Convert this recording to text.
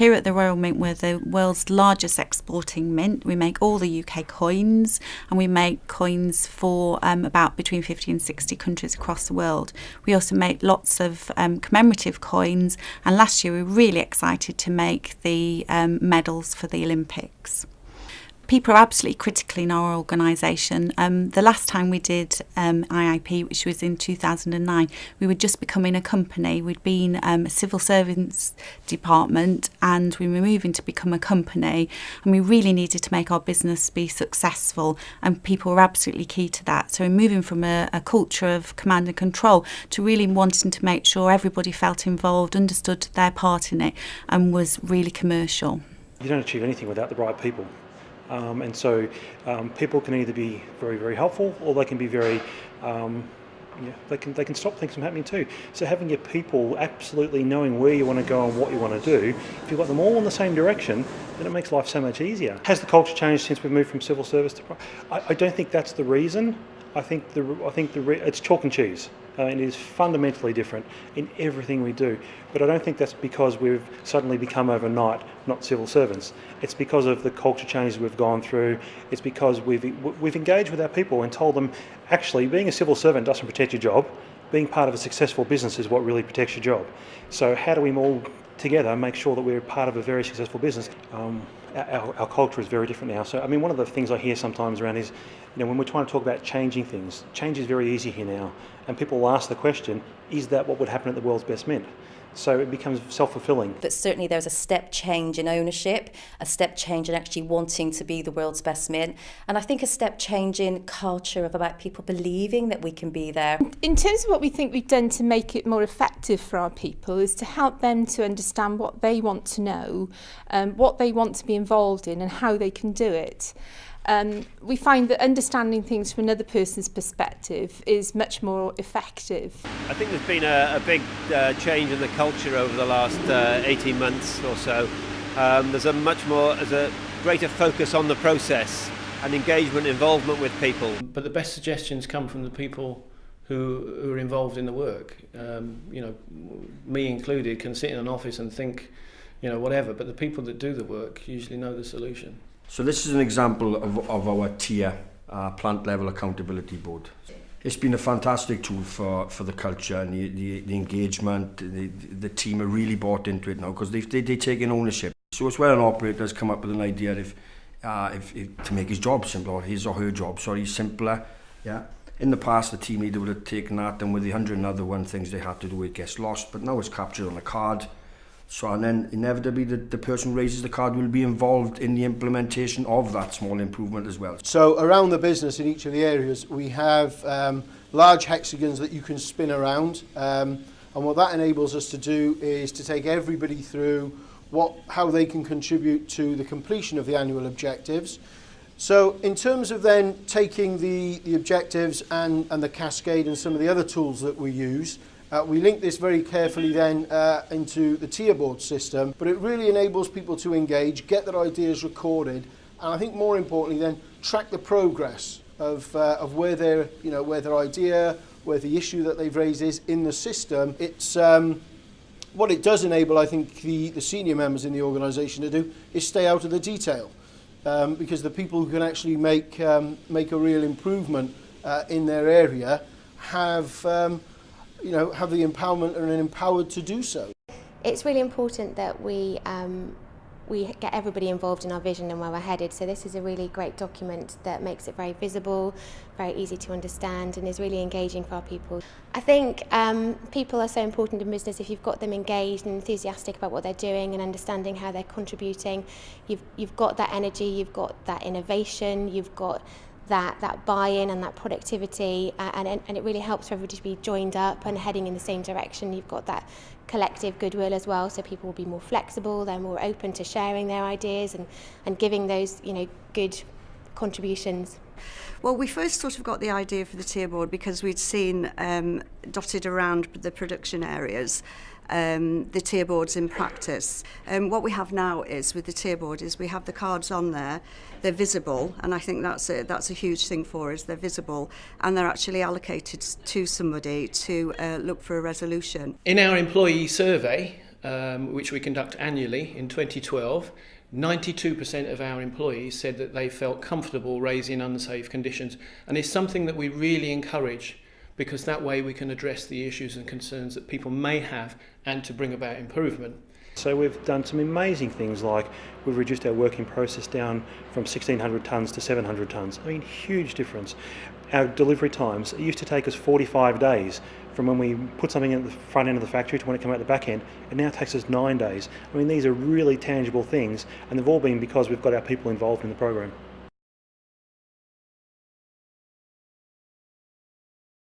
Here at the Royal Mint, we're the world's largest exporting mint. We make all the UK coins, and we make coins for about between 50 and 60 countries across the world. We also make lots of commemorative coins, and last year we were really excited to make the medals for the Olympics. People are absolutely critical in our organisation. The last time we did IIP, which was in 2009, we were just becoming a company. We'd been a civil servants department and we were moving to become a company, and we really needed to make our business be successful, and people were absolutely key to that. So we're moving from a culture of command and control to really wanting to make sure everybody felt involved, understood their part in it, and was really commercial. You don't achieve anything without the right people. And so people can either be very, very helpful, or they can be very, they can stop things from happening too. So having your people absolutely knowing where you want to go and what you want to do, if you've got them all in the same direction, then it makes life so much easier. Has the culture changed since we've moved from civil service to? I don't think that's the reason. I think it's chalk and cheese. It is fundamentally different in everything we do. But I don't think that's because we've suddenly become overnight not civil servants. It's because of the culture changes we've gone through. It's because we've engaged with our people and told them, actually, being a civil servant doesn't protect your job. Being part of a successful business is what really protects your job. So how do we all together make sure that we're part of a very successful business? Our culture is very different now. So, I mean, one of the things I hear sometimes around is, when we're trying to talk about changing things, change is very easy here now. And people will ask the question, is that what would happen at the world's best mint? So it becomes self-fulfilling. But certainly there's a step change in ownership, a step change in actually wanting to be the world's best mint, and I think a step change in culture about people believing that we can be there. In terms of what we think we've done to make it more effective for our people is to help them to understand what they want to know, what they want to be involved in and how they can do it. We find that understanding things from another person's perspective is much more effective. I think there's been a big change in the culture over the last 18 months or so. There's a greater focus on the process and engagement, involvement with people. But the best suggestions come from the people who are involved in the work. Me included can sit in an office and think, whatever, but the people that do the work usually know the solution. So this is an example of our tier plant level accountability board. It's been a fantastic tool for the culture and the engagement. The team are really bought into it now because they take in ownership. So it's where an operator has come up with an idea if to make his job simpler, or his or her job, simpler. Yeah. In the past, the team leader would have taken that, and with the 101 things they had to do, it gets lost. But now it's captured on a card. So, and then inevitably the person who raises the card will be involved in the implementation of that small improvement as well. So around the business in each of the areas, we have large hexagons that you can spin around. And what that enables us to do is to take everybody through how they can contribute to the completion of the annual objectives. So in terms of then taking the objectives and the cascade and some of the other tools that we use, we link this very carefully then into the tier board system, but it really enables people to engage, get their ideas recorded, and I think more importantly then track the progress of where their idea, where the issue that they've raised is in the system. It's what it does enable, I think, the senior members in the organisation to do is stay out of the detail, because the people who can actually make a real improvement in their area have the empowerment and are empowered to do so. It's really important that we get everybody involved in our vision and where we're headed. So this is a really great document that makes it very visible, very easy to understand, and is really engaging for our people. I think people are so important in business. If you've got them engaged and enthusiastic about what they're doing and understanding how they're contributing, you've got that energy, you've got that innovation, you've got that buy-in and that productivity, and it really helps for everybody to be joined up and heading in the same direction. You've got that collective goodwill as well, so people will be more flexible, they're more open to sharing their ideas and giving those good contributions. Well, we first sort of got the idea for the tier board because we'd seen dotted around the production areas the tier boards in practice. What we have now is with the tier board is we have the cards on there, they're visible, and I think that's a huge thing for us. They're visible and they're actually allocated to somebody to look for a resolution. In our employee survey, which we conduct annually in 2012, 92% of our employees said that they felt comfortable raising unsafe conditions, and it's something that we really encourage, because that way we can address the issues and concerns that people may have and to bring about improvement. So we've done some amazing things, like we've reduced our working process down from 1,600 tonnes to 700 tonnes. I mean, huge difference. Our delivery times, it used to take us 45 days from when we put something at the front end of the factory to when it came out the back end. It now takes us 9 days. I mean, these are really tangible things, and they've all been because we've got our people involved in the program.